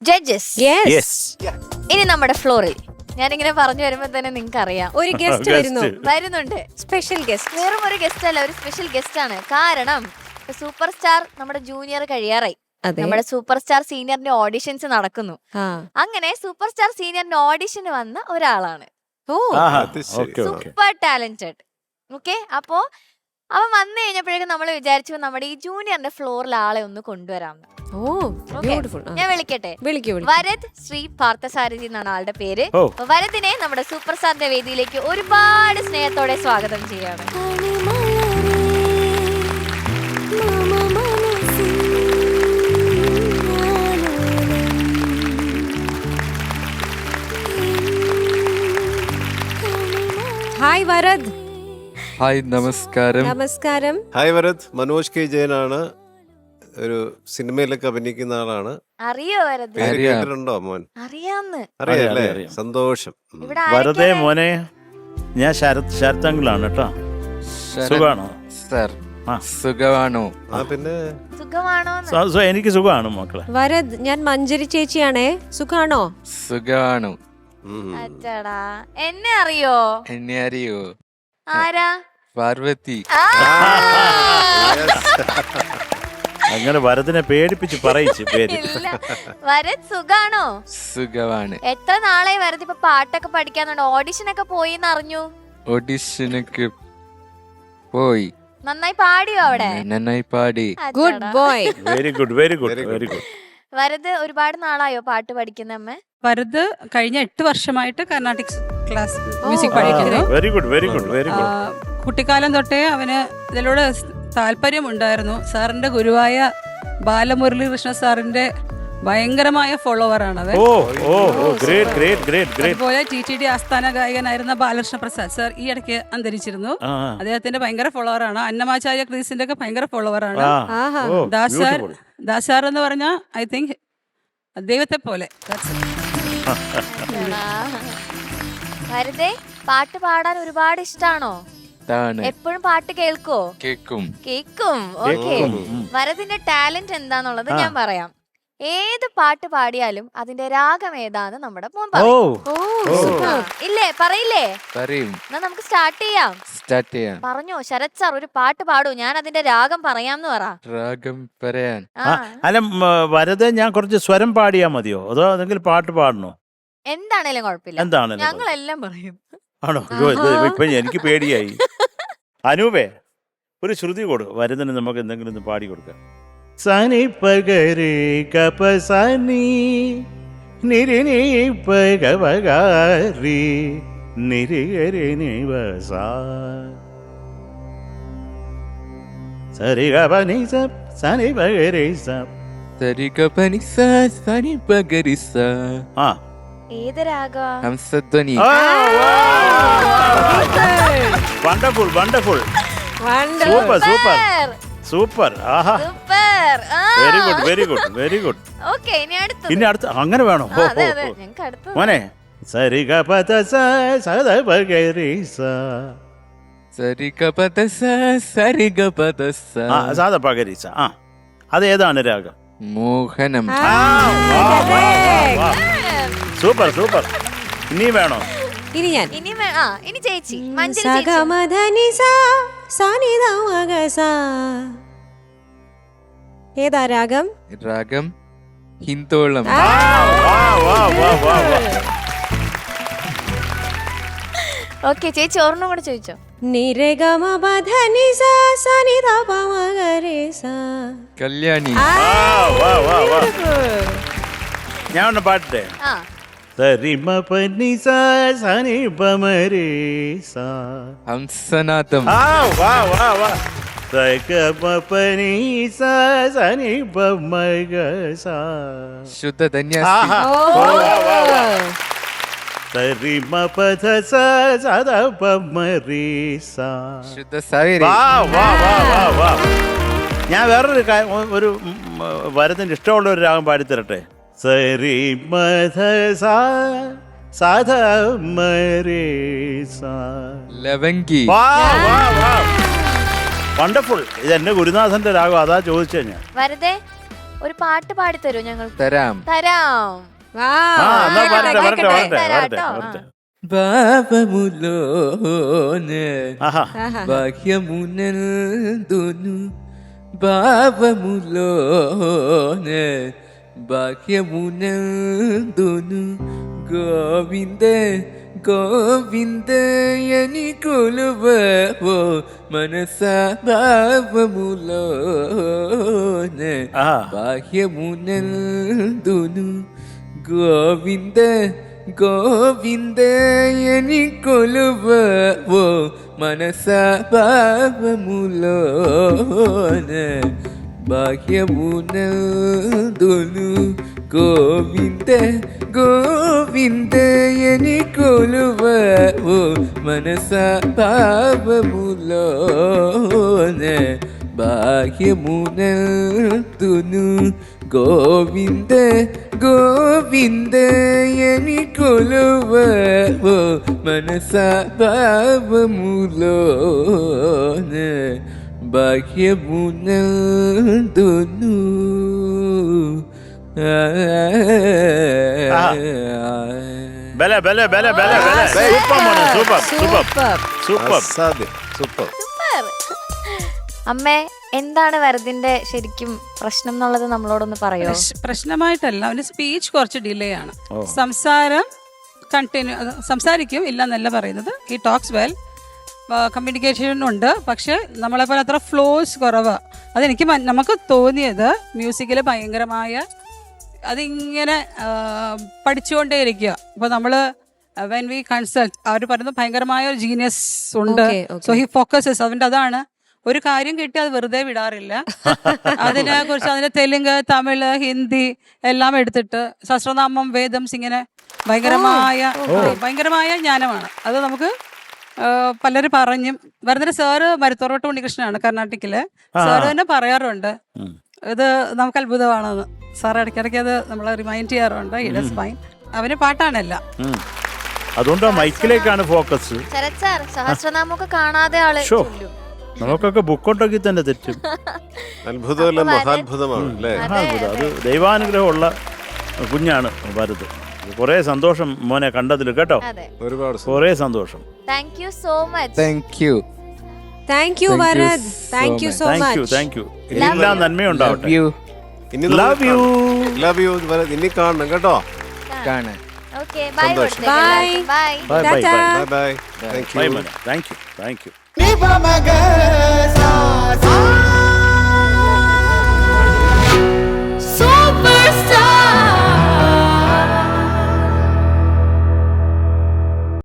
Judges yes ഇനി നമ്മുടെ ഫ്ലോറിൽ ഞാനിങ്ങനെ പറഞ്ഞു വരുമ്പോ തന്നെ നിങ്ങൾക്ക് അറിയാം ഒരു ഗസ്റ്റ് വരുന്നുണ്ട്. Special guest. വെറും ഒരു ഗസ്റ്റ് അല്ല, ഒരു സ്പെഷ്യൽ ഗസ്റ്റ് ആണ്. കാരണം സൂപ്പർ സ്റ്റാർ നമ്മുടെ ജൂനിയർ കഴിയാറായി. നമ്മുടെ സൂപ്പർ സ്റ്റാർ സീനിയറിന്റെ ഓഡിഷൻസ് നടക്കുന്നു. അങ്ങനെ സൂപ്പർ സ്റ്റാർ സീനിയറിന്റെ ഓഡിഷന് വന്ന ഒരാളാണ്. Super talented. ഓക്കെ, അപ്പോ അവൻ വന്നു കഴിഞ്ഞപ്പോഴേക്കും നമ്മൾ വിചാരിച്ചു നമ്മുടെ ഈ ജൂനിയറിന്റെ ഫ്ലോറിൽ ആളെ ഒന്ന് കൊണ്ടുവരാമെന്ന്. ഞാൻ വിളിക്കട്ടെ. വരദ് ശ്രീ പാർത്ഥസാരഥി എന്നാണ് ആളുടെ പേര്. വരദിനെ നമ്മുടെ സൂപ്പർ സ്റ്റാറിന്റെ വേദിയിലേക്ക് ഒരുപാട് സ്നേഹത്തോടെ സ്വാഗതം ചെയ്യാണ്. ഹായ് വരദ്. ഹായ്, നമസ്കാരം. നമസ്കാരം. ഹായ് വരദ്, മനോജ് കെ ജയനാണ്. ഒരു സിനിമയിലൊക്കെ അഭിനയിക്കുന്ന ആളാണ്. അറിയോ വരദ്? കേട്ടിട്ടുണ്ടോ മോൻ? അറിയാന്ന്. അറിയാല്ലേ? സന്തോഷം. ഇവിടെ വരദേ മോനെ, ഞാൻ ശരത് അങ്കിളാണ് കേട്ടോ. സുഖാണോ സർ? സുഖമാണോ? പിന്നെ സുഖമാണോ? എനിക്ക് സുഖമാണ് മക്കളെ. വരദ്, ഞാൻ മഞ്ജരി ചേച്ചിയാണേ. സുഖാണോ? സുഖമാണോ? അച്ചടാ, എന്നെ അറിയോ? എന്നെ അറിയോ? ആരാ? പാർവതി. അങ്ങനെ വരദിനെ പേടിപ്പിച്ച് പറയിച്ച് പേര്. വരദ് സുഖാണോ? സുഖമാണ്. എത്ര നാളായി വരദ് ഇപ്പൊ പാട്ടൊക്കെ പഠിക്കാന്നുണ്ട്? ഓഡിഷനൊക്കെ പോയി എന്നറിഞ്ഞു. ഓഡിഷനൊക്കെ പോയി. നന്നായി പാടിയോ അവിടെ? നന്നായി പാടി. Good boy. Very good very good very good. Varad ഒരുപാട് നാളായോ പാട്ട് പഠിക്കുന്ന അമ്മ? വരദ് കഴിഞ്ഞ 8 വർഷമായിട്ട് കർണാട്ടിക് ക്ലാസ് മ്യൂസിക് പഠിക്കുന്നു. Very good very good very good. കുട്ടിക്കാലം തൊട്ടേ അവന് ഇതിലൂടെ താല്പര്യമുണ്ടായിരുന്നു. സാറിന്റെ ഗുരുവായ ബാലമുരളി കൃഷ്ണ സാറിന്റെ ഭയങ്കരമായ ഫോളോവറാണ് അവൻ. അതുപോലെ TTD ആസ്ഥാന ഗായകനായിരുന്ന ബാലകൃഷ്ണ പ്രസാദ് സാർ ഈ ഇടയ്ക്ക് അന്തരിച്ചിരുന്നു. അദ്ദേഹത്തിന്റെ ഭയങ്കര ഫോളോവറാണ്. അന്നമാചാര്യ ക്രീസിന്റെ ഒക്കെ ഭയങ്കര ഫോളോവറാണ്. ദാസാർ എന്ന് പറഞ്ഞ ഐ തിങ്ക് ദൈവത്തെ പോലെ. വരദേ, പാട്ട് പാടാൻ ഒരുപാട് ഇഷ്ടാണോ? എപ്പോഴും പാട്ട് കേൾക്കോ? കേക്കും. ഓക്കെ, വരദിന്റെ ടാലന്റ് എന്താന്നുള്ളത് ഞാൻ പറയാം. ഏത് പാട്ട് പാടിയാലും അതിന്റെ രാഗം ഏതാന്ന് നമ്മുടെ മോൻ പറയും. ഇല്ലേ? പറയില്ലേ? എന്നാ നമുക്ക് സ്റ്റാർട്ട് ചെയ്യാം. പറഞ്ഞോ ശരത് സാർ, ഒരു പാട്ട് പാടൂ, ഞാൻ അതിന്റെ രാഗം പറയാന്ന് പറ. രാഗം പറയാൻ? അല്ല വരദേ, ഞാൻ കുറച്ച് സ്വരം പാടിയാ മതിയോ, അതോ അതെങ്കിലും പാട്ട് പാടണോ? എന്താണേലും കുഴപ്പമില്ല, എന്താണേലും ഞങ്ങളെല്ലാം പറയും. ആണോ? ഇപ്പൊ എനിക്ക് പേടിയായി. അനൂപേ, ഒരു ശ്രുതി കൊടു, വരദന് നമുക്ക് എന്തെങ്കിലും ഒന്ന് പാടി കൊടുക്കാം. സനി പകരേ കപസനി നിരിനി പഗവഗാരി നിരിഗരി നിവസ സരി ഗപനി സപ് സനി പഗരേ സപ് സരി ഗപനി സ സനി പഗരി സ. ഏത് രാഗാ? Hamsadhwani. Wonderful wonderful super super super. ആഹാ, very good very good very good. Okay, ഇനി അടുത്ത അങ്ങനെ വേണോ? മോനെ, സരി ഗപത സ സദ പഗരി സ സരി ഗപത സ സരി ഗപത സ സാദ പഗരി സ. അത് ഏതാണ് രാഗം? മോഹനം. Super super. ഇനി വേണോ? ഇനി ഞാൻ. ഇനി ചേച്ചി മഞ്ജരി ചേച്ചി. ഏതാ രാഗം? രാഗം ഹിന്ദോളം. ഓക്കെ ചേച്ചി, ഒരെണ്ണം കൂടെ ചോദിച്ചോ. കല്യാണി. ഞാൻ ഒന്ന് പാടട്ടെ. ഹംസനാഥം. ശുദ്ധ ധന്യാസി. ശുദ്ധ സാഗരി. ഞാൻ വേറൊരു ഒരു വരദിന് ഇഷ്ടമുള്ള ഒരു രാഗം പാടിത്തരട്ടെ. സരി മധ സാധ മരേ സാ ലവംഗി. വണ്ടർഫുൾ. ഇത് എന്റെ ഗുരുനാഥന്റെ രാഗം, അതാ ചോദിച്ചേ ഞാൻ. വരദേ, ഒരു പാട്ട് പാടിത്തരൂ ഞങ്ങൾക്ക്? തരാം. തരാം. എന്നാ വരട്ടെ, വരട്ടെ, വരട്ടെ, തരാട്ടോ. വരട്ടെ. ഭാവമുലോന് ആഹാ. ബാഹ്യമുനന്തുന്നു ഭാവമുലോന് ബാഹ്യമുനന്തുന്നു ഗോവിന്ദ ഗോവിന്ദയനി കൊലുവോ മനസ ഭാവമുലോന് ആഹാ. ബാഹ്യമുനന്തുന്നു ഗോവിന്ദ ഗോവിന്ദയനി കൊലുവോ മനസ ഭാവമുലോന് ബാഹ്യമുനന്തുന്നു ഗോവിന്ദ ഗോവിന്ദയനി കൊലുവോ മനസ ഭാവമുലോന് ബാഹ്യമുനന്തുന്നു ഗോവിന്ദ ഗോവിന്ദയനി കൊലുവോ മനസ ഭാവമുലോന് ബാഹ്യമുനന്തുന്നു. ബല ബല ബല ബല ബല. സൂപ്പർ മോനെ, സൂപ്പർ സൂപ്പർ സൂപ്പർ. അസാധ്യം. സൂപ്പർ. സൂപ്പർ. അമ്മേ, എന്താണ് വരദിന്റെ ശരിക്കും പ്രശ്നം എന്നുള്ളത് നമ്മളോടൊന്ന് പറയോ? പ്രശ്നമായിട്ടല്ല, അവന്റെ സ്പീച്ച് കുറച്ച് ഡിലേ ആണ്. സംസാരം കണ്ടിന്യൂ സംസാരിക്കും, ഇല്ല എന്നല്ല പറയുന്നത്. ഈ ടോക്സ് വെൽ, കമ്മ്യൂണിക്കേഷൻ ഉണ്ട്, പക്ഷെ നമ്മളെ പോലെ അത്ര ഫ്ലോസ് കുറവാ. അതെനിക്ക് നമുക്ക് തോന്നിയത് മ്യൂസിക്കിൽ ഭയങ്കരമായ അതിങ്ങനെ പഠിച്ചുകൊണ്ടേയിരിക്കുക. ഇപ്പൊ നമ്മള് വെൻ വി കൺസൾട്ട്, അവർ പറയുന്നത് ഭയങ്കരമായ ഒരു ജീനിയസ് ഉണ്ട്. സോ ഹി ഫോക്കസസ്, അവന്റെ അതാണ്. ഒരു കാര്യം കിട്ടി അത് വെറുതെ വിടാറില്ല. അതിനെ കുറിച്ച് അതിന്റെ തെലുങ്ക്, തമിഴ്, ഹിന്ദി എല്ലാം എടുത്തിട്ട് സഹസ്രനാമം, വേദംസ്, ഇങ്ങനെ ഭയങ്കരമായ ജ്ഞാനമാണ്. അത് നമുക്ക് പലരും പറഞ്ഞും വരുന്ന സാറ് മരുത്തോറോട്ട് ഉണ്ണികൃഷ്ണനാണ് കർണാടകയില്. സാറ് തന്നെ പറയാറുണ്ട് ഇത് നമുക്ക് അത്ഭുതമാണെന്ന്. സാർ ഇടയ്ക്കിടയ്ക്ക് അത് നമ്മളെ റിമൈൻഡ് ചെയ്യാറുണ്ട്. ഇഡസ് ഫൈൻ. അവന് പാട്ടാണല്ല, അതുകൊണ്ട് മൈക്കിലേക്കാണ് ഫോക്കസ്. ശരത് സാർ, സഹസ്രനാമൊക്കെ കാണാതെ ആള് ചൊല്ലും. നമുക്കൊക്കെ ബുക്കൊണ്ടാക്കി തന്നെ തെറ്റും. അത്ഭുതമല്ല, മഹാത്ഭുതമാണ് അല്ലേ? മഹാത്ഭുതം. അത് ദൈവാനുഗ്രഹമുള്ള കുഞ്ഞാണ് ഭരത്. കുറെ സന്തോഷം മോനെ കണ്ടതിൽ കേട്ടോ. ഒരുപാട് കുറെ സന്തോഷം. Thank you so much. Thank you. Thank you Varad. Thank you so much. Thank you. എല്ലാം നന്മയുണ്ടാവട്ടെ. Love you. Love you. ഇനി കാണണം കേട്ടോ. കാണാൻ. Okay, bye. Bye. Bye. Bye bye bye. Bye bye. Thank bye you. മോനെ. Thank you. Thank you. Ni pa maga sa sa